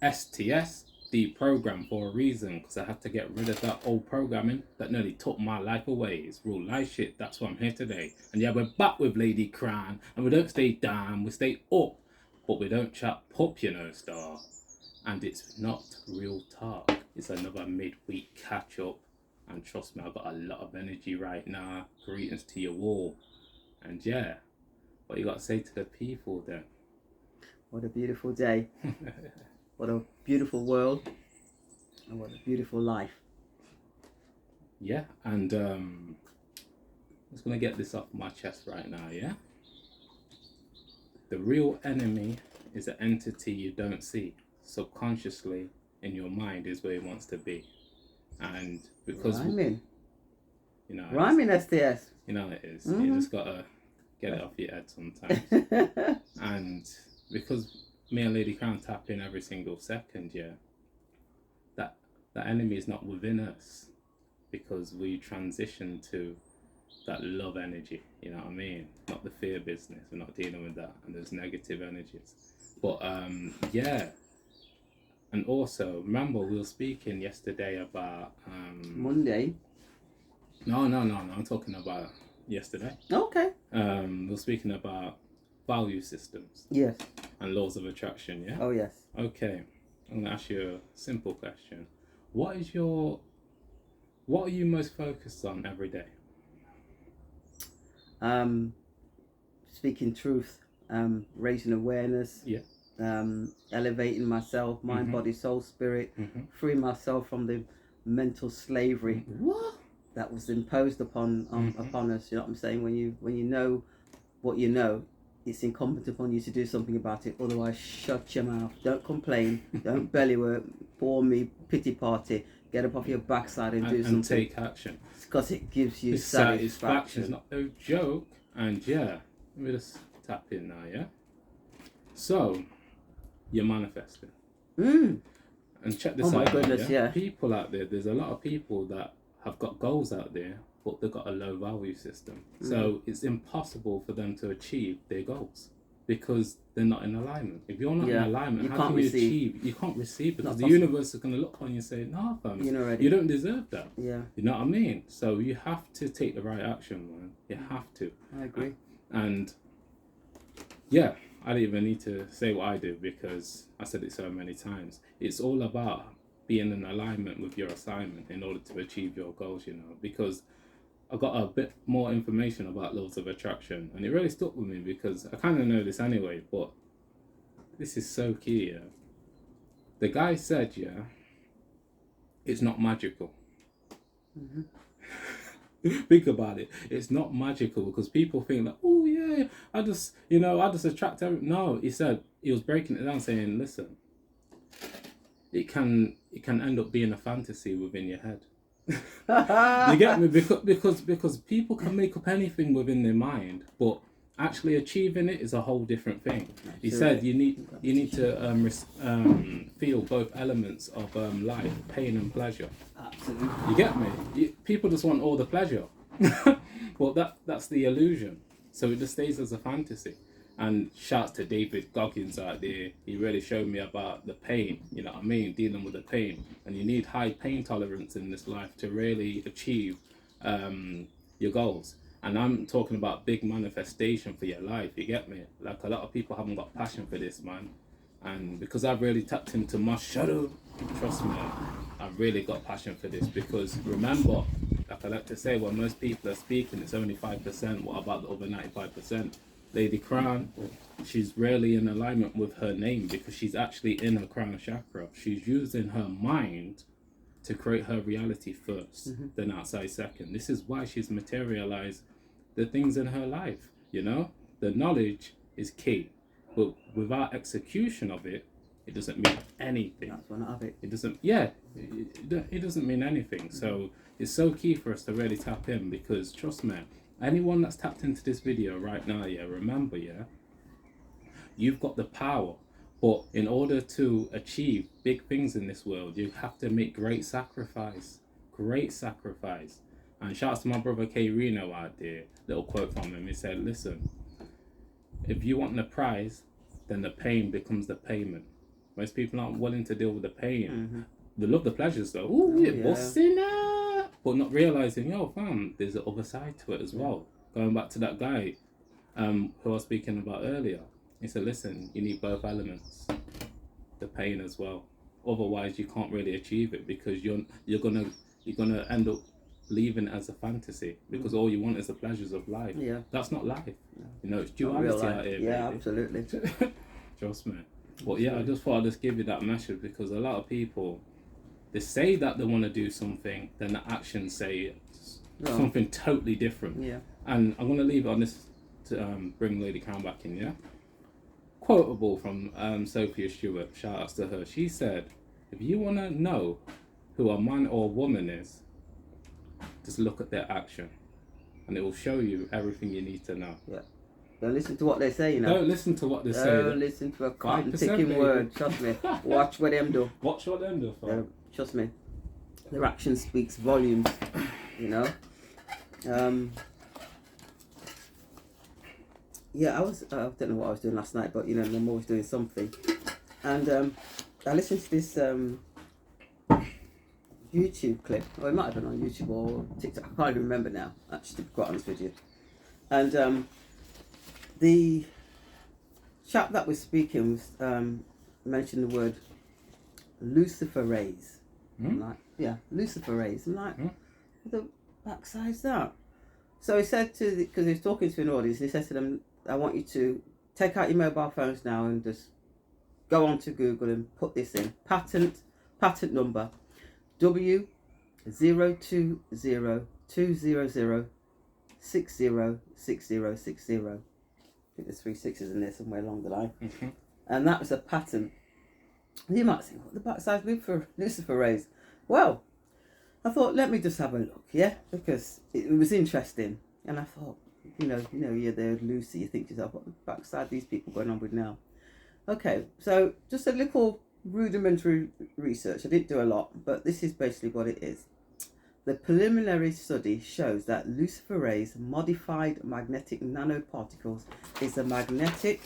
STS, deprogram, for a reason, because I had to get rid of that old programming that nearly took my life away. It's real life shit. That's why I'm here today. And yeah, we're back with Lady Crown, and we don't stay down, we stay up, but we don't chat pop, you know, Star. And it's not real talk. It's another midweek catch up. And trust me, I've got a lot of energy right now. Greetings to you all. And yeah, what you got to say to the people then? What a beautiful day. What a beautiful world. And what a beautiful life. Yeah, and I'm just going to get this off my chest right now, yeah? The real enemy is an entity you don't see. Subconsciously in your mind is where it wants to be. And because... Rhyming. You know, Rhyming STS. You know it is. You just got to get it off your head sometimes. And because me and Lady Crown tap in every single second, yeah, that enemy is not within us, because we transition to that love energy, you know what I mean? Not the fear business. We're not dealing with that, and there's negative energies. But yeah, and also remember we were speaking yesterday about Monday. No, I'm talking about yesterday. Okay. We're speaking about value systems. Yes. And laws of attraction, yeah? Oh, yes. Okay. I'm going to ask you a simple question. What are you most focused on every day? Speaking truth, raising awareness. Yeah. Elevating myself, mind, body, soul, spirit, freeing myself from the mental slavery. What? That was imposed upon us. You know what I'm saying? When you know what you know, it's incumbent upon you to do something about it. Otherwise, shut your mouth. Don't complain. Don't belly work. Bore me. Pity party. Get up off your backside and do something. And take action. Because it gives you satisfaction. It's not no joke. And yeah, let me just tap in now. Yeah. So, you're manifesting. And check this out. Oh my goodness, yeah. People out there. There's a lot of people that have got goals out there, but they've got a low value system. So it's impossible for them to achieve their goals because they're not in alignment. If you're not in alignment, how can you achieve? You can't receive, because the universe is going to look on you and say, no, fam, you don't deserve that. Yeah. You know what I mean? So you have to take the right action, man. You have to. I agree. And yeah, I don't even need to say what I do, because I said it so many times. It's all about being in alignment with your assignment in order to achieve your goals, you know, because I got a bit more information about laws of attraction, and it really stuck with me because I kind of know this anyway, but this is so key, yeah. The guy said, yeah, it's not magical. Think about it. It's not magical, because people think like, oh yeah, I just attract everything. No, he was breaking it down saying, listen, it can end up being a fantasy within your head. You get me? Because people can make up anything within their mind, but actually achieving it is a whole different thing. He said you need to feel both elements of life, pain and pleasure. Absolutely. You get me? People just want all the pleasure. Well, that's the illusion. So it just stays as a fantasy. And shouts to David Goggins out there. He really showed me about the pain, you know what I mean? Dealing with the pain. And you need high pain tolerance in this life to really achieve your goals. And I'm talking about big manifestation for your life, you get me? Like, a lot of people haven't got passion for this, man. And because I've really tapped into my shadow, trust me, I've really got passion for this. Because remember, like I like to say, when most people are speaking, it's only 5%. What about the other 95%? Lady Crown, she's rarely in alignment with her name, because she's actually in her crown chakra. She's using her mind to create her reality first, then outside second. This is why she's materialized the things in her life, you know? The knowledge is key, but without execution of it, it doesn't mean anything. That's one of it. It doesn't, it doesn't mean anything. So it's so key for us to really tap in, because trust me, anyone that's tapped into this video right now, yeah, remember, yeah, you've got the power. But in order to achieve big things in this world, you have to make great sacrifice. Great sacrifice. And shout out to my brother K Reno out there. Little quote from him. He said, listen, if you want the prize, then the pain becomes the payment. Most people aren't willing to deal with the pain. Mm-hmm. They love the pleasures though. Ooh, Oh, yeah, yeah. busting up. But not realizing, yo, fam, there's the other side to it as well. Going back to that guy who I was speaking about earlier. He said, listen, you need both elements. The pain as well. Otherwise you can't really achieve it, because you're gonna end up leaving it as a fantasy, because all you want is the pleasures of life. Yeah. That's not life. No. You know, it's Not real duality life. out here, Yeah, baby. absolutely. Trust me. But yeah, I just thought I'd just give you that message, because a lot of people, they say that they want to do something, then the actions say something totally different. Yeah. And I'm going to leave it on this to bring Lady Karen back in, yeah? Quotable from Sophia Stewart, shout outs to her. She said, if you want to know who a man or a woman is, just look at their action, and it will show you everything you need to know. Yeah. Don't listen to what they say, you know. Don't listen to what they say. Don't listen to a cotton 5%, ticking baby. word. Trust me. Watch what them do. Watch what them do for. Trust me. Their action speaks volumes, you know. Yeah, I don't know what I was doing last night, but you know, I'm always doing something. And I listened to this YouTube clip, or it might have been on YouTube or TikTok, I can't even remember now, actually, to be quite honest with you. And the chap that was speaking was mentioned the word luciferase. I'm like, yeah, luciferase. I'm like, what the backside's that? So he said because he was talking to an audience, he said to them, I want you to take out your mobile phones now and just go onto Google and put this in. Patent number W02020606060. I think there's 3 6s in there somewhere along the line. Mm-hmm. And that was a patent. You might think, what the backside luciferase? Well, I thought, let me just have a look, yeah? Because it was interesting. And I thought, you know, you're there, Lucy, you think to yourself, what the backside these people going on with now? Okay, so just a little rudimentary research. I didn't do a lot, but this is basically what it is. The preliminary study shows that luciferase modified magnetic nanoparticles is a magnetic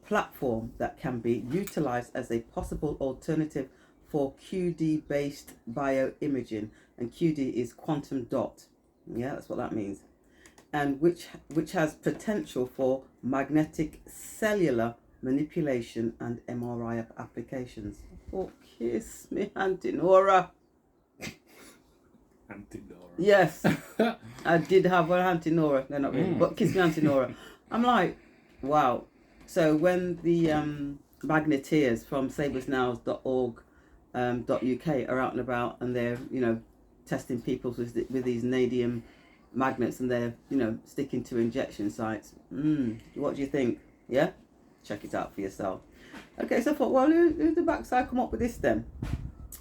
platform that can be utilized as a possible alternative for QD-based bioimaging, and QD is quantum dot. Yeah, that's what that means. And which has potential for magnetic cellular manipulation and MRI applications. Oh, kiss me, Auntie Nora. Auntie Nora. Yes, I did have one Auntie Nora. No, not really, but kiss me, Auntie Nora. I'm like, wow. So when the magneteers from sabresnows.org.uk are out and about, and they're, you know, testing people with these nadium magnets, and they're, you know, sticking to injection sites. What do you think? Yeah, check it out for yourself. Okay, so I thought, well, who the backside come up with this then?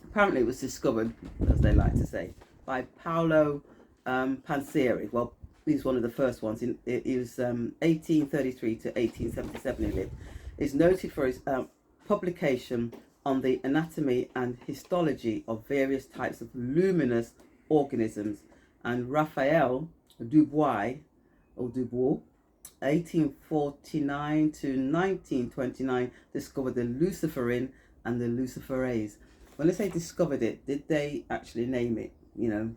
Apparently it was discovered, as they like to say, by Paolo Pansieri. Well, he's one of the first ones. He was 1833 to 1877 he lived. He's noted for his publication on the anatomy and histology of various types of luminous organisms. And Raphael Dubois, 1849 to 1929, discovered the luciferin and the luciferase. When they say discovered it, did they actually name it? You know,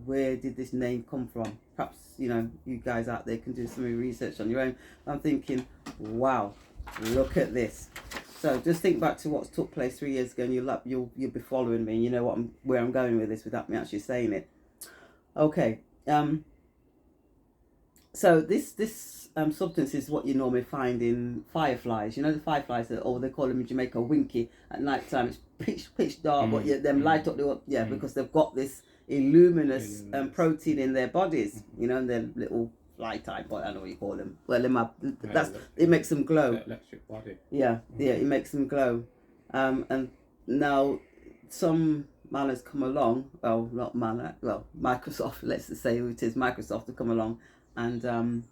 where did this name come from? Perhaps, you know, you guys out there can do some research on your own. I'm thinking, wow, look at this. So just think back to what took place 3 years ago, and you'll be following me. You know where I'm going with this without me actually saying it. Okay. So this substance is what you normally find in fireflies. You know, the fireflies that, or they call them in Jamaica winky at night time. It's pitch dark, but yet them light up because they've got this illuminous protein in their bodies. You know, and their little light type, I don't know what you call them. Well, it makes them glow. Electric body. Yeah, it makes them glow. And now some man has come along. Well, not man. Well, Microsoft. Let's say it is Microsoft to come along and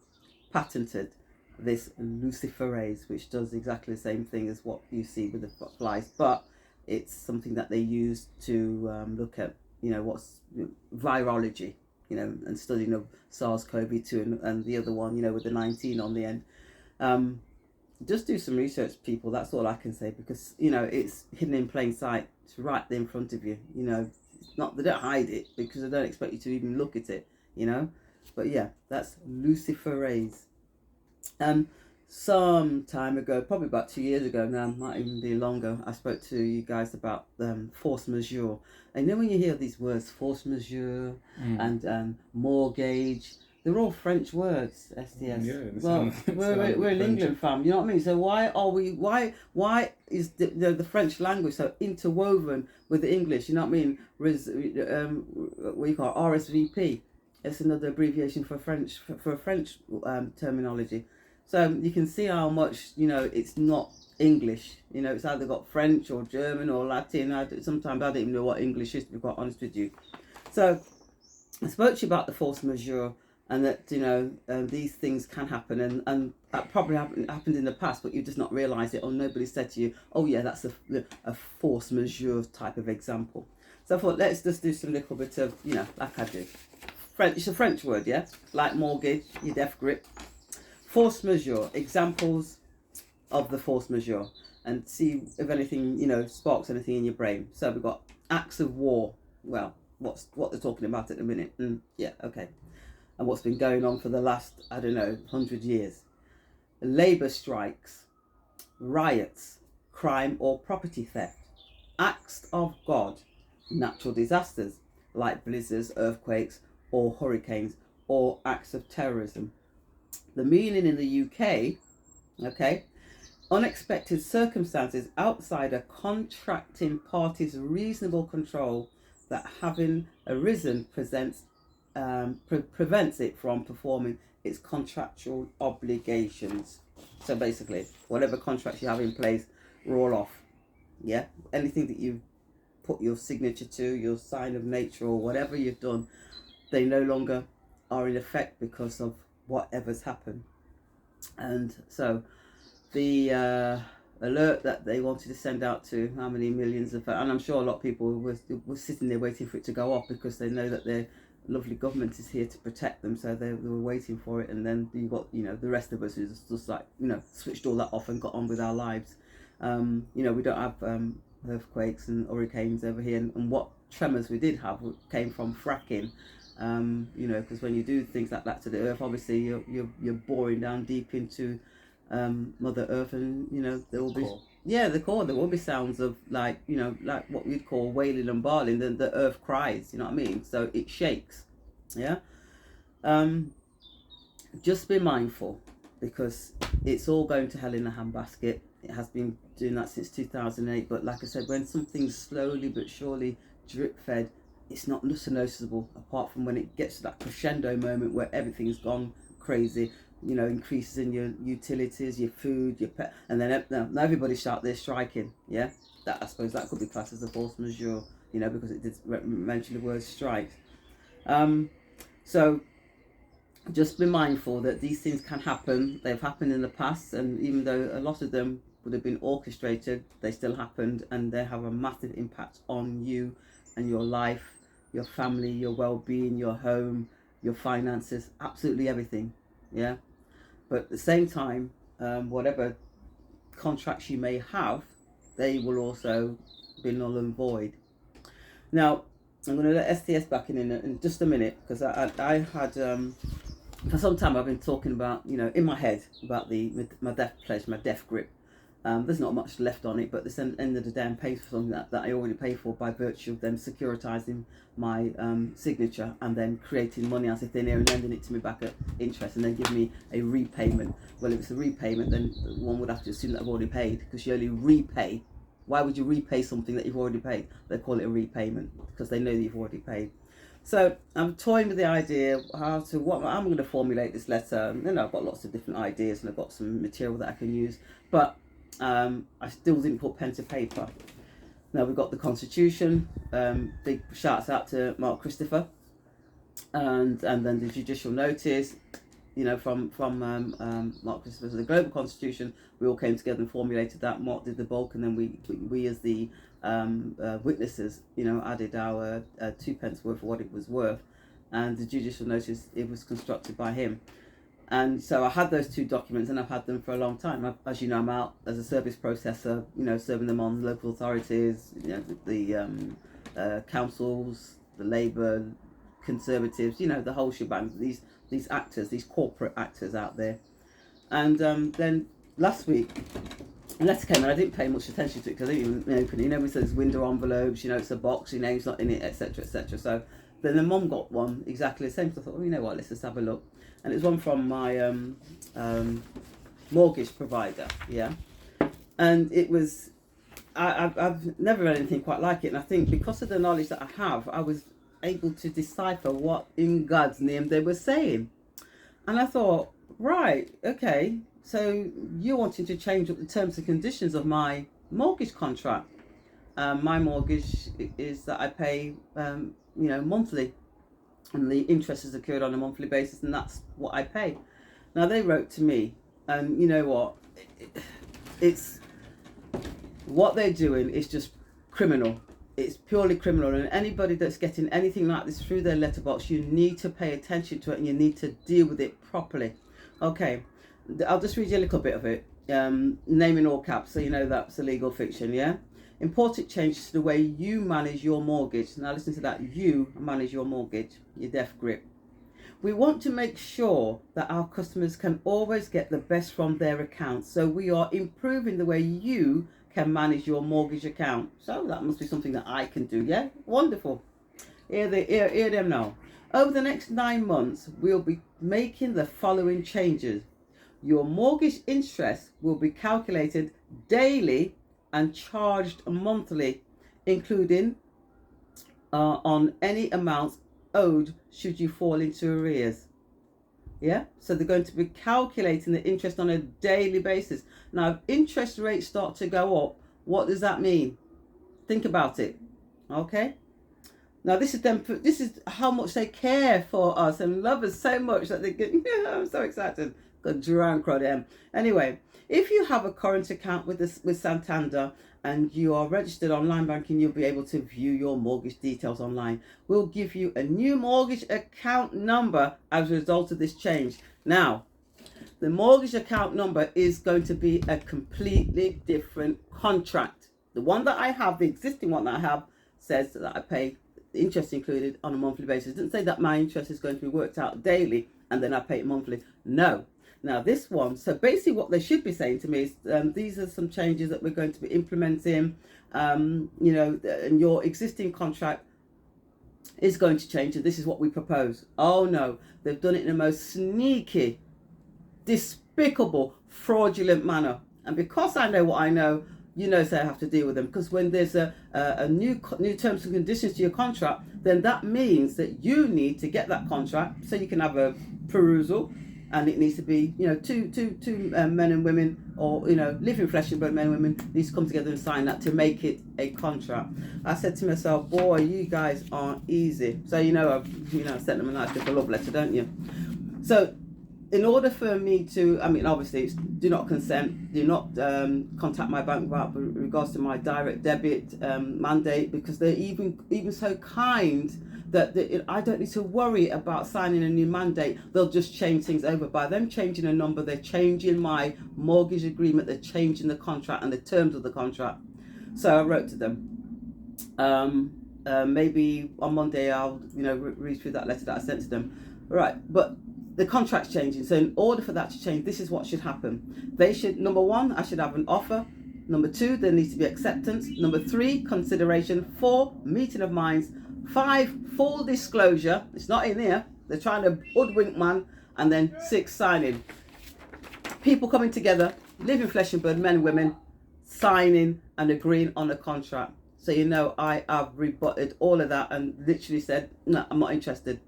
patented this luciferase, which does exactly the same thing as what you see with the flies, but it's something that they use to look at, you know, what's virology, you know, and studying of SARS-CoV-2 and the other one, you know, with the 19 on the end. just do some research, people. That's all I can say, because you know it's hidden in plain sight. It's right there in front of you. You know, it's not, they don't hide it because they don't expect you to even look at it. You know, but yeah, that's luciferase. Some time ago, probably about 2 years ago now, might even be longer, I spoke to you guys about force majeure. And you know when you hear these words, force majeure and mortgage, they're all French words, STS. Yeah, Well, we're in England, fam. You know what I mean? So why is the French language so interwoven with the English? You know what I mean? What you call RSVP. It's another abbreviation for French terminology. So you can see how much, you know, it's not English. You know, it's either got French or German or Latin. Sometimes I don't even know what English is, to be quite honest with you. So I spoke to you about the force majeure, and that, you know, these things can happen, and that probably happened in the past, but you just not realised it, or nobody said to you, oh yeah, that's a force majeure type of example. So I thought, let's just do some little bit of, you know, like I do. French, it's a French word, yeah? Like mortgage, your death grip. Force majeure, examples of the force majeure, and see if anything, you know, sparks anything in your brain. So we've got acts of war. Well, what they're talking about at the minute. Yeah, okay. And what's been going on for the last, I don't know, 100 years. Labour strikes, riots, crime or property theft, acts of God, natural disasters like blizzards, earthquakes or hurricanes, or acts of terrorism. The meaning in the UK, okay, unexpected circumstances outside a contracting party's reasonable control that, having arisen, prevents it from performing its contractual obligations. So basically, whatever contracts you have in place, roll off. Yeah, anything that you put your signature to, your sign of nature, or whatever you've done, they no longer are in effect because of whatever's happened. And so the alert that they wanted to send out to how many millions of, and I'm sure a lot of people were sitting there waiting for it to go off, because they know that their lovely government is here to protect them, so they were waiting for it. And then you got, you know, the rest of us who just like, you know, switched all that off and got on with our lives. You know, we don't have earthquakes and hurricanes over here, and what tremors we did have came from fracking. You know, because when you do things like that to the earth, obviously you're boring down deep into Mother Earth, and you know there will be the core. There will be sounds of, like, you know, like what we'd call wailing and bawling. The earth cries. You know what I mean? So it shakes. Yeah. Just be mindful, because it's all going to hell in a handbasket. It has been doing that since 2008. But like I said, when something's slowly but surely drip fed, it's not so noticeable, apart from when it gets to that crescendo moment where everything's gone crazy, you know, increases in your utilities, your food, your pet, and then now everybody's out there striking. Yeah, that, I suppose that could be classed as a force majeure, you know, because it did mention the word strikes. So just be mindful that these things can happen. They've happened in the past, and even though a lot of them would have been orchestrated, they still happened, and they have a massive impact on you and your life, your family, your well-being, your home, your finances, absolutely everything. Yeah. But at the same time, whatever contracts you may have, they will also be null and void. Now, I'm going to let STS back in just a minute, because I had for some time I've been talking about, you know, in my head about my death pledge, my death grip. There's not much left on it, but this end of the day I'm paying for something that I already paid for, by virtue of them securitizing my signature and then creating money as if they're and lending it to me back at interest, and then giving me a repayment. Well, if it's a repayment, then one would have to assume that I've already paid, because you only repay. Why would you repay something that you've already paid? They call it a repayment, because they know that you've already paid. So I'm toying with the idea how to, what I'm going to formulate this letter. You know, I've got lots of different ideas, and I've got some material that I can use, but I still didn't put pen to paper. Now we've got the Constitution. Big shouts out to Mark Christopher, and then the judicial notice. You know, from Mark Christopher, the Global Constitution. We all came together and formulated that. Mark did the bulk, and then we as the witnesses, you know, added our 2 pence worth of what it was worth, and the judicial notice, it was constructed by him. And so I had those 2 documents, and I've had them for a long time. As you know, I'm out as a service processor, serving them on local authorities, the councils, the Labour, Conservatives, the whole shebang. These actors, these corporate actors out there. And then last week, a letter came, and I didn't pay much attention to it because I didn't even open it. We said it's window envelopes, it's a box, your name's not in it, etc., etc. So then the mum got one exactly the same. So I thought, you know what, let's just have a look. And it was one from my mortgage provider, yeah. And it was, I've never read anything quite like it. And I think because of the knowledge that I have, I was able to decipher what in God's name they were saying. And I thought, right, okay, so you're wanting to change up the terms and conditions of my mortgage contract. My mortgage is that I pay, monthly, and the interest is accrued on a monthly basis, and that's what I pay. Now they wrote to me, and you know what? It's what they're doing is just criminal. It's purely criminal, and anybody that's getting anything like this through their letterbox, you need to pay attention to it, and you need to deal with it properly. Okay, I'll just read you a little bit of it. Name in all caps, so you know that's a legal fiction, yeah? Important changes to the way you manage your mortgage. Now listen to that. You manage your mortgage, your death grip. We want to make sure that our customers can always get the best from their accounts. So we are improving the way you can manage your mortgage account. So that must be something that I can do, yeah? Wonderful. Hear them now. Over the next 9 months, we'll be making the following changes. Your mortgage interest will be calculated daily and charged monthly, including on any amounts owed should you fall into arrears. Yeah, so they're going to be calculating the interest on a daily basis. Now, if interest rates start to go up, what does that mean? Think about it. Okay. Now, this is how much they care for us and love us so much that they get. Yeah, I'm so excited. Got drunk on them. Anyway, if you have a current account with Santander and you are registered online banking, you'll be able to view your mortgage details online. We'll give you a new mortgage account number as a result of this change. Now, the mortgage account number is going to be a completely different contract. The one that I have, the existing one that I have, says that I pay the interest included on a monthly basis. It doesn't say that my interest is going to be worked out daily and then I pay it monthly. No. Now this one, so basically what they should be saying to me is these are some changes that we're going to be implementing. And your existing contract is going to change, and this is what we propose. Oh no, they've done it in a most sneaky, despicable, fraudulent manner. And because I know what I know, so I have to deal with them. Because when there's a new terms and conditions to your contract, then that means that you need to get that contract so you can have a perusal. And it needs to be, two men and women, or living flesh and blood men and women needs to come together and sign that to make it a contract. I said to myself, boy, you guys aren't easy. So I've sent them a nice little love letter, don't you? So in order for me to, obviously it's do not consent, do not contact my bank with regards to my direct debit mandate, because they're even so kind that I don't need to worry about signing a new mandate. They'll just change things over. By them changing a number, they're changing my mortgage agreement, they're changing the contract and the terms of the contract. So I wrote to them. Maybe on Monday I'll read through that letter that I sent to them. Right, but the contract's changing. So in order for that to change, this is what should happen. They should, number 1, I should have an offer. Number 2, there needs to be acceptance. Number 3, consideration. 4, meeting of minds. 5, full disclosure. It's not in here. They're trying to hoodwink man. And then 6, signing. People coming together, living flesh and blood, men and women, signing and agreeing on a contract. So I have rebutted all of that and literally said, no, I'm not interested.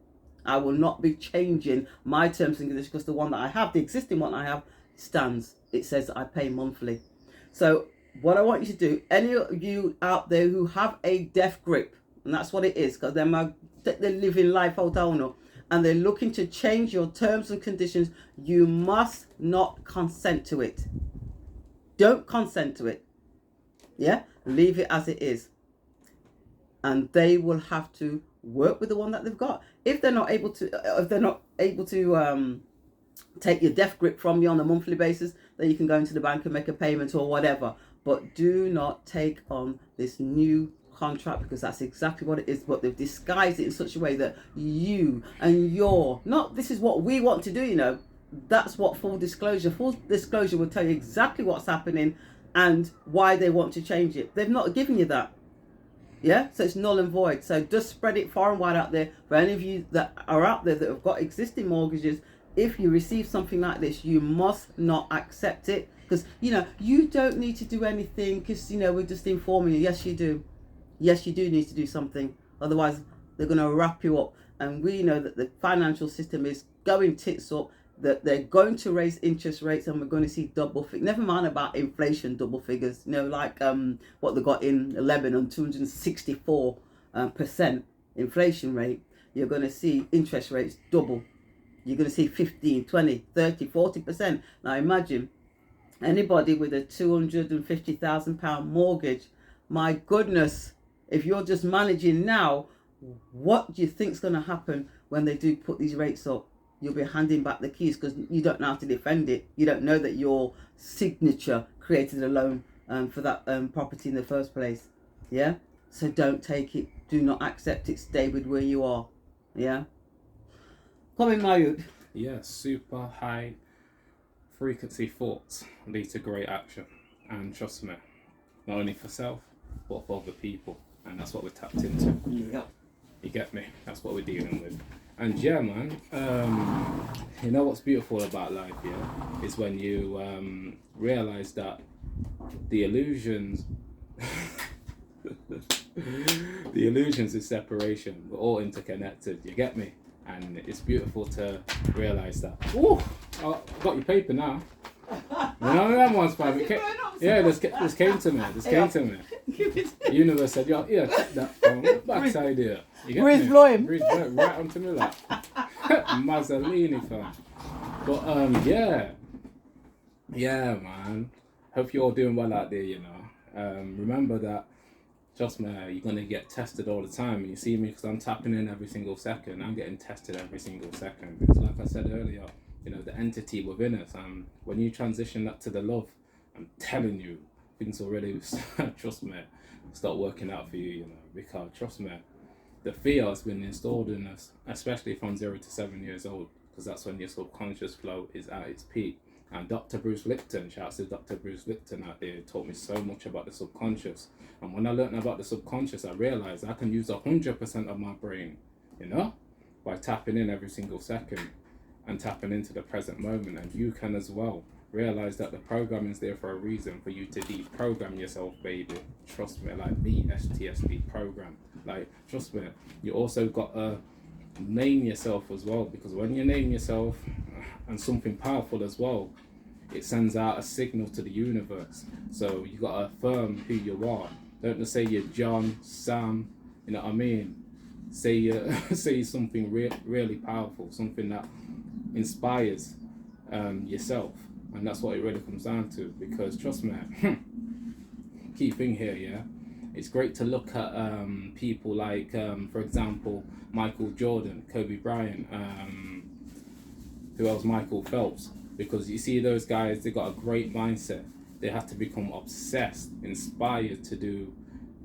I will not be changing my terms and conditions, because the one that I have, the existing one I have, stands. It says that I pay monthly. So what I want you to do, any of you out there who have a death grip, and that's what it is, because they're living life out owner, and they're looking to change your terms and conditions, you must not consent to it. Don't consent to it. Yeah? Leave it as it is. And they will have to work with the one that they've got. If they're not able to take your death grip from you on a monthly basis, then you can go into the bank and make a payment or whatever. But do not take on this new contract, because that's exactly what it is. But they've disguised it in such a way that you and your, not this is what we want to do, you know. That's what full disclosure will tell you exactly what's happening and why they want to change it. They've not given you that. Yeah, so it's null and void. So just spread it far and wide out there for any of you that are out there that have got existing mortgages. If you receive something like this, you must not accept it, because you know you don't need to do anything, because you know we're just informing you. Yes, you do. Yes, you do need to do something. Otherwise, they're going to wrap you up. And we know that the financial system is going tits up, that they're going to raise interest rates, and we're going to see double figures. Never mind about inflation, double figures. You know, like what they got in Lebanon, 264% inflation rate. You're going to see interest rates double. You're going to see 15, 20, 30, 40%. Now imagine anybody with a £250,000 mortgage. My goodness, if you're just managing now, what do you think's going to happen when they do put these rates up? You'll be handing back the keys because you don't know how to defend it. You don't know that your signature created a loan for that property in the first place. Yeah? So don't take it. Do not accept it. Stay with where you are. Yeah? Come in, Mayud. Yeah, super high frequency thoughts lead to great action. And trust me, not only for self, but for other people. And that's what we're tapped into. Yeah. You get me? That's what we're dealing with. And yeah, man, you know what's beautiful about life, yeah, is when you realize that the illusions, the illusions of separation, we're all interconnected. You get me? And it's beautiful to realize that. Ooh, I got your paper now. You know that one's fine. This came to me. This came to me. The universe said, "Yo, yeah, check that from backside here." You get Breeze me? blowing. Breeze blowing right onto me like Mazzolini, fam. But yeah, man. Hope you're all doing well out there. You know, remember that. Trust me, you're gonna get tested all the time. You see me because I'm tapping in every single second. I'm getting tested every single second because, like I said earlier, you know, the entity within us. When you transition that to the love, I'm telling you, things already, trust me, start working out for you, you know, because trust me, the fear has been installed in us, especially from 0 to 7 years old, because that's when your subconscious flow is at its peak. And Dr. Bruce Lipton, shouts to Dr. Bruce Lipton out there, taught me so much about the subconscious. And when I learned about the subconscious, I realized I can use 100% of my brain, you know, by tapping in every single second and tapping into the present moment. And you can as well realize that the programming is there for a reason, for you to deprogram yourself, baby. Trust me, like me, STSD program. Like, trust me, you also got to name yourself as well, because when you name yourself, and something powerful as well, it sends out a signal to the universe. So you got to affirm who you are. Don't just say you're John, Sam, you know what I mean? Say something really powerful, something that inspires yourself. And that's what it really comes down to, because trust me, key thing here, yeah, it's great to look at people like, for example, Michael Jordan, Kobe Bryant, who else, Michael Phelps, because you see those guys, they got a great mindset. They have to become obsessed, inspired to do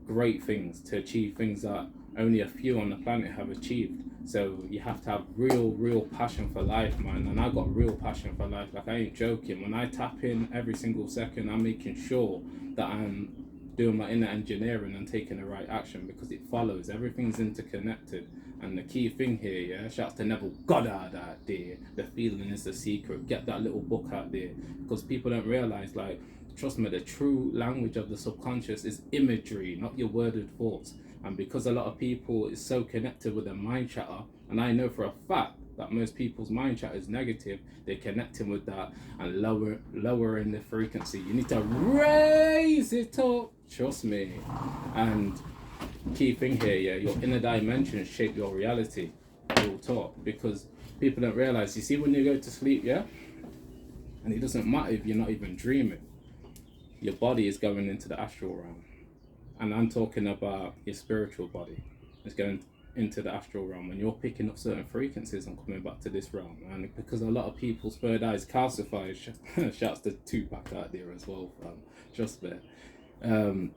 great things, to achieve things that only a few on the planet have achieved. So you have to have real passion for life, man. And I got real passion for life. Like, I ain't joking. When I tap in every single second, I'm making sure that I'm doing my inner engineering and taking the right action, because it follows. Everything's interconnected. And the key thing here, yeah, shouts to Neville Goddard out there. The feeling is the secret. Get that little book out there, because people don't realize, like, trust me, the true language of the subconscious is imagery, not your worded thoughts. And because a lot of people is so connected with their mind chatter, and I know for a fact that most people's mind chatter is negative, they're connecting with that and lowering the frequency. You need to raise it up, trust me. And key thing here, yeah, your inner dimensions shape your reality, real talk, because people don't realize, you see, when you go to sleep, yeah, and it doesn't matter if you're not even dreaming, your body is going into the astral realm. And I'm talking about your spiritual body. It's going into the astral realm and you're picking up certain frequencies and coming back to this realm, and because a lot of people's third eyes calcified, shouts to Tupac out there as well, just there. And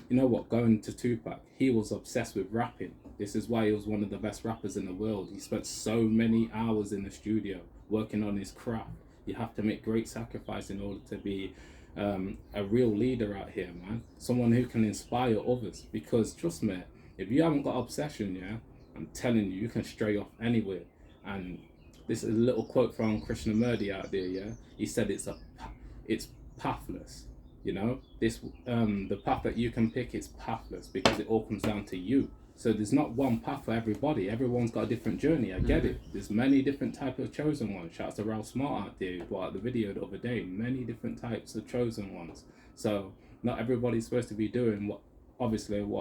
you know what, going to Tupac, he was obsessed with rapping. This is why he was one of the best rappers in the world. He spent so many hours in the studio working on his craft. You have to make great sacrifice in order to be a real leader out here, man. Someone who can inspire others. Because trust me, if you haven't got obsession, yeah, I'm telling you, you can stray off anywhere. And this is a little quote from Krishnamurti out there, yeah. He said it's pathless. You know, this the path that you can pick is pathless because it all comes down to you. So there's not one path for everybody. Everyone's got a different journey. I get it. There's many different types of chosen ones. Shout out to Ralph Smart out there who brought out the video the other day. Many different types of chosen ones. So not everybody's supposed to be doing what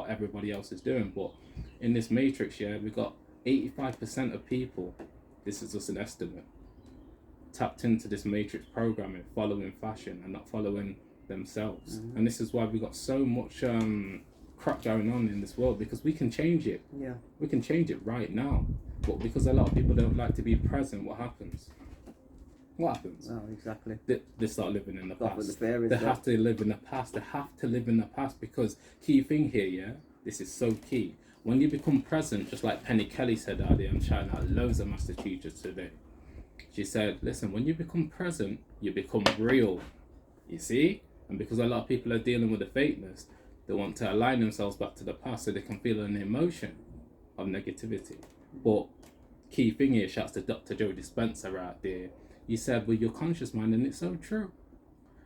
everybody else is doing. But in this matrix, yeah, we've got 85% of people, this is just an estimate, tapped into this matrix programming, following fashion and not following themselves. And this is why we got so much crap going on in this world, because we can change it. Yeah, we can change it right now, but because a lot of people don't like to be present, what happens? Oh, exactly. They start living in the past. They have to live in the past. They have to live in the past, because key thing here, yeah, this is so key. When you become present, just like Penny Kelly said out there, I'm shouting out loads of master teachers today. She said, listen, when you become present, you become real. You see? And because a lot of people are dealing with the fakeness, they want to align themselves back to the past so they can feel an emotion of negativity. But key thing here, shouts to Dr. Joe Dispenza out there. He said, with your conscious mind, and it's so true,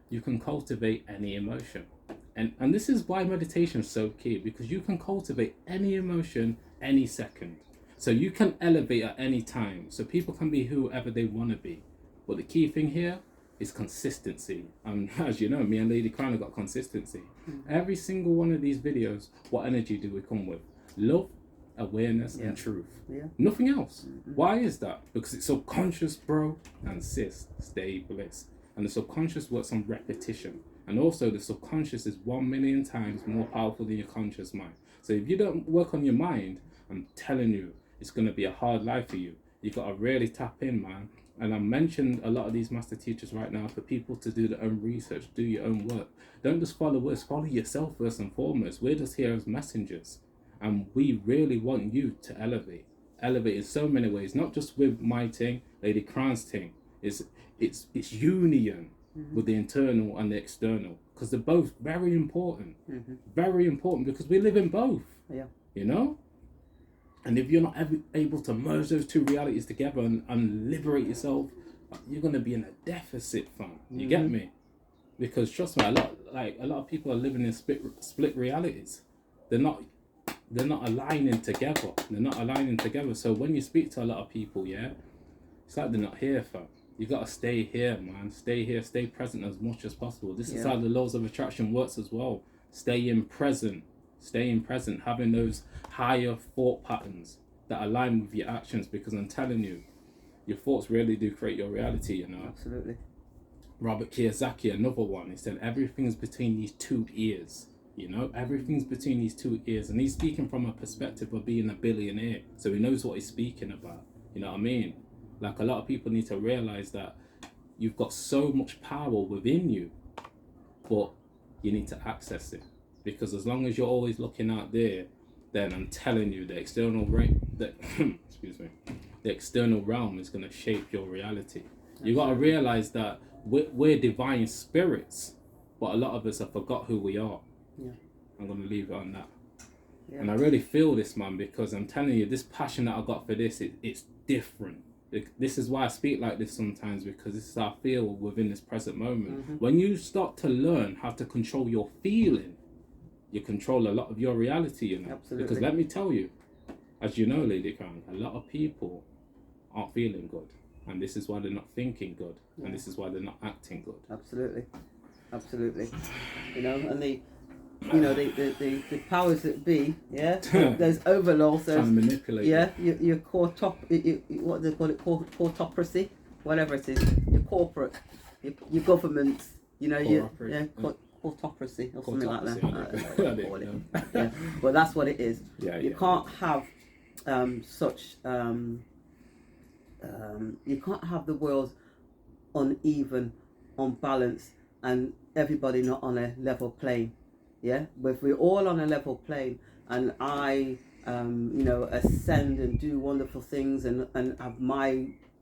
you can cultivate any emotion. And this is why meditation is so key, because you can cultivate any emotion any second. So you can elevate at any time. So people can be whoever they want to be. But the key thing here is consistency. And as you know, me and Lady Crown have got consistency. Every single one of these videos, what energy do we come with? Love, awareness, and truth. Nothing else. Why is that? Because it's subconscious, bro. And sis, stay bliss. And the subconscious works on repetition. And also the subconscious is 1 million times more powerful than your conscious mind. So if you don't work on your mind, I'm telling you, it's going to be a hard life for you. You've got to really tap in, man. And I mentioned a lot of these master teachers right now for people to do their own research, do your own work. Don't just follow us, follow yourself first and foremost. We're just here as messengers. And we really want you to elevate. Elevate in so many ways, not just with my thing, Lady Crown's thing. It's union with the internal and the external. Because they're both very important. Very important, because we live in both. Yeah. You know? And if you're not able to merge those two realities together and liberate yourself, you're going to be in a deficit, fam. You get me? Because trust me, a lot of people are living in split realities. They're not aligning together. They're not aligning together. So when you speak to a lot of people, yeah, it's like they're not here, fam. You got to stay here, man. Stay here. Stay present as much as possible. This is how the laws of attraction works as well. Staying present, having those higher thought patterns that align with your actions, because I'm telling you, your thoughts really do create your reality, you know. Absolutely. Robert Kiyosaki, another one, he said everything's between these two ears, you know, everything's between these two ears. And he's speaking from a perspective of being a billionaire, so he knows what he's speaking about, you know what I mean? Like, a lot of people need to realize that you've got so much power within you, but you need to access it. Because as long as you're always looking out there, then I'm telling you, the external the external realm is going to shape your reality. You got to realize that we're divine spirits, but a lot of us have forgot who we are. Yeah. I'm going to leave it on that. Yeah. And I really feel this, man, because I'm telling you, this passion that I got for this, it's different. This is why I speak like this sometimes, because this is how I feel within this present moment. When you start to learn how to control your feeling, you control a lot of your reality, you know. Absolutely. Because let me tell you, as you know, Lady Crown, a lot of people aren't feeling good, and this is why they're not thinking good, and this is why they're not acting good. Absolutely. You know, and the powers that be, yeah. There's overlords. There's trying to manipulate. Yeah, your core top, what do they call it, cortopracy, whatever it is, your corporate, your governments, you know, cortopracy or something like that. Yeah. But that's what it is. You can't have such you can't have the world uneven, unbalanced, and everybody not on a level plane. Yeah, but if we're all on a level plane, and I, ascend and do wonderful things, and have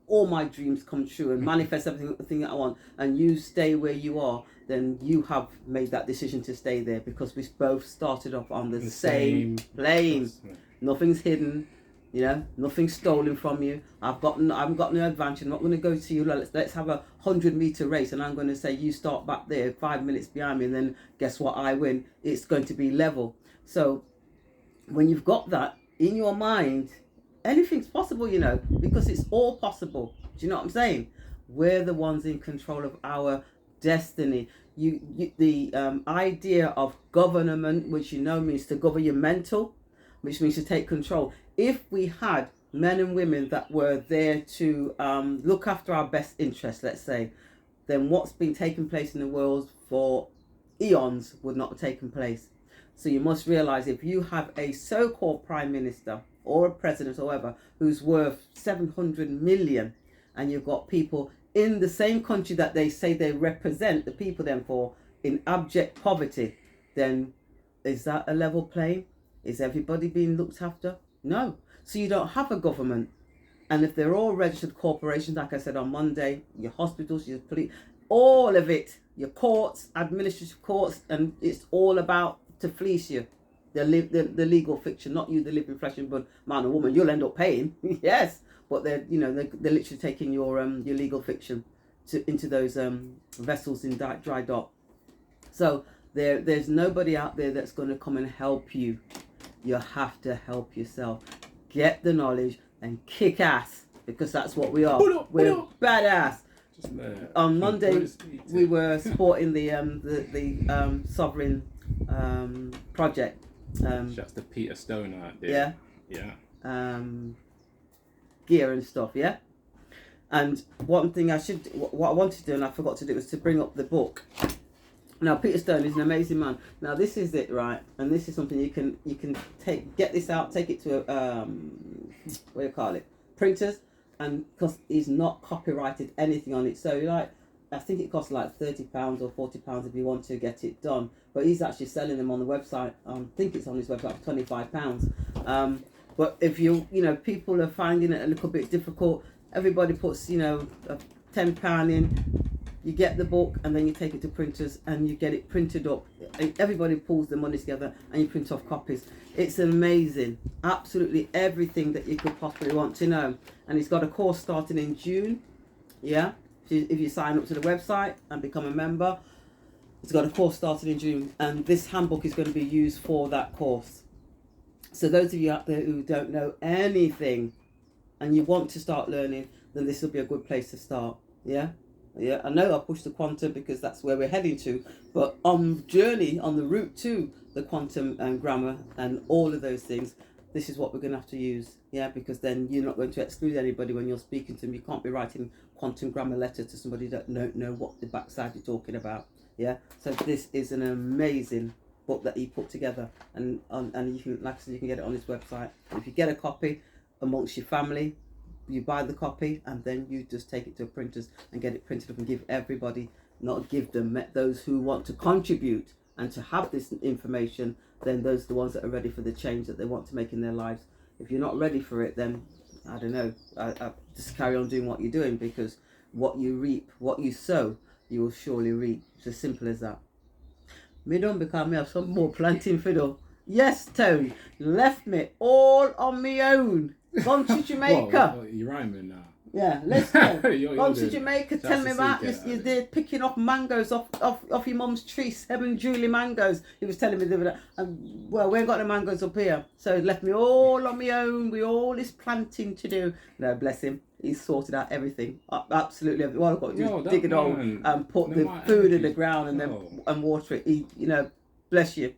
all my dreams come true and manifest everything that I want, and you stay where you are, then you have made that decision to stay there, because we both started off on the same plane. Nothing's hidden. Nothing's stolen from you. I've got no advantage. I'm not going to go to you. Let's have a 100-meter race, and I'm going to say you start back there 5 minutes behind me, and then guess what? I win. It's going to be level. So when you've got that in your mind, anything's possible. Because it's all possible. Do you know what I'm saying? We're the ones in control of our destiny. The idea of government, which means to govern your mental, which means to take control. If we had men and women that were there to look after our best interests, let's say, then what's been taking place in the world for eons would not have taken place. So you must realize, if you have a so-called prime minister or a president or whatever who's worth 700 million, and you've got people in the same country that they say they represent the people then for in abject poverty, then is that a level plane? Is everybody being looked after? No. So you don't have a government. And if they're all registered corporations, like I said on Monday, your hospitals, your police, all of it, your courts, administrative courts, and it's all about to fleece you. The legal fiction, not you, the living flesh and blood man or woman. You'll end up paying, yes, but they're literally taking your legal fiction into those vessels in dry dock. So there's nobody out there that's going to come and help you. You have to help yourself. Get the knowledge and kick ass, because that's what we are. We're badass. On Monday, we were supporting the Sovereign project. Shouts to Peter Stone out there. Yeah. Gear and stuff. Yeah. And one thing what I wanted to do and I forgot to do was to bring up the book. Now, Peter Stone is an amazing man. Now, this is it, right? And this is something you can get this out, take it to what do you call it, printers, and because he's not copyrighted anything on it. So, I think it costs like £30 or £40 if you want to get it done. But he's actually selling them on the website. I think it's on his website for £25. But if people are finding it a little bit difficult, everybody puts £10 in. You get the book, and then you take it to printers and you get it printed up. Everybody pulls the money together and you print off copies. It's amazing. Absolutely everything that you could possibly want to know. And he's got a course starting in June. Yeah. If you sign up to the website and become a member, it's got a course starting in June. And this handbook is going to be used for that course. So those of you out there who don't know anything and you want to start learning, then this will be a good place to start. Yeah. Yeah, I know I pushed the quantum because that's where we're heading to, but on the route to the quantum grammar and all of those things, this is what we're going to have to use. Yeah, because then you're not going to exclude anybody when you're speaking to them. You can't be writing quantum grammar letters to somebody that don't know what the backside you're talking about. Yeah, so this is an amazing book that he put together, and you can, like I said, you can get it on his website. If you get a copy amongst your family, you buy the copy and then you just take it to printers and get it printed up and give everybody, not give them, those who want to contribute and to have this information, then those are the ones that are ready for the change that they want to make in their lives. If you're not ready for it, then I don't know, I just carry on doing what you're doing, because what you reap, what you sow, you will surely reap. It's as simple as that. Me don't become me have some more planting fiddle. Yes, Tony, left me all on my own. Gone to Jamaica. Whoa, you're rhyming now. Yeah, let's go. Gone to Jamaica. Tell me about you're there picking off mangoes off your mum's tree, 7 Julie mangoes. He was telling me the other day. Well, we ain't got no mangoes up here, so it left me all on my own with all this planting to do. No, bless him. He's sorted out everything. Absolutely everything. All I've got to do is dig it all and put the food in the ground and then water it. Bless you.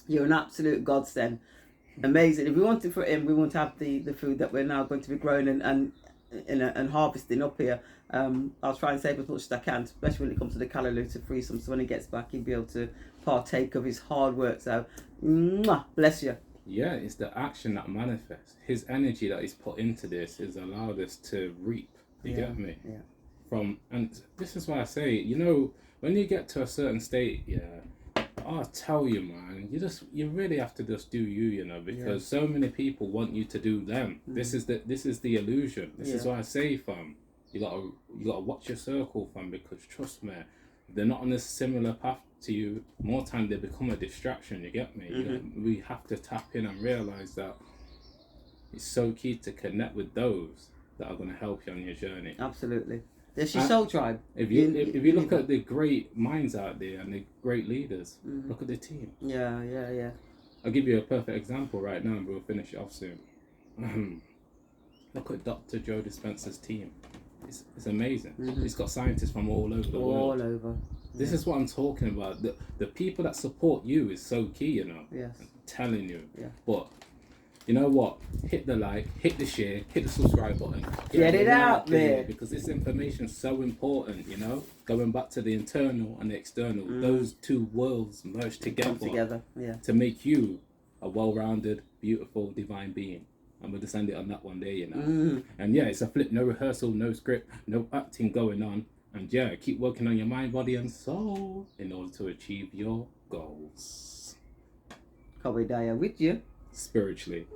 You're an absolute godsend. Amazing. If we wanted for him, we want to have the food that we're now going to be growing and harvesting up here. I'll try and save as much as I can, especially when it comes to the callaloo, to freeze some, so when he gets back he'll be able to partake of his hard work. So, mwah, bless you. Yeah, it's the action that manifests. His energy that he's put into this has allowed us to reap. You get me? Yeah. And this is why I say, you know, when you get to a certain state, I'll tell you, man, you really have to just do you, you know, because so many people want you to do them. This is the illusion. This is why I say, fam, you gotta watch your circle, fam, because trust me, if they're not on a similar path to you, more time they become a distraction. You get me? We have to tap in and realize that it's so key to connect with those that are going to help you on your journey. Absolutely. There's your soul tribe. If you look at the great minds out there and the great leaders, look at the team. Yeah. I'll give you a perfect example right now and we'll finish it off soon. Look at Dr. Joe Dispenza's team. It's amazing. He's got scientists from all over the world. All over. This is what I'm talking about. The people that support you is so key, you know. Yes. I'm telling you. Yeah. But you know what? Hit the like, hit the share, hit the subscribe button. Get it out there. Because this information is so important, you know? Going back to the internal and the external. Those two worlds merge together. To make you a well-rounded, beautiful, divine being. I'm going to send it on that one day, you know? And yeah, it's a flip, no rehearsal, no script, no acting going on. And yeah, keep working on your mind, body and soul in order to achieve your goals. Kawedaya with you. Spiritually.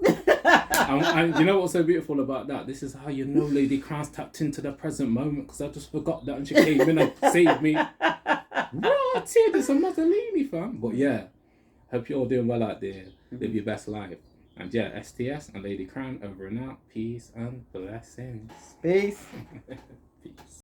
and you know what's so beautiful about that? This is how you know Lady Crown's tapped into the present moment, because I just forgot that and she came in and saved me. Right here, there's a Mazzolini, fam. But yeah, hope you're all doing well out there. Live your best life. And yeah, STS and Lady Crown over and out. Peace and blessings. Peace. Peace.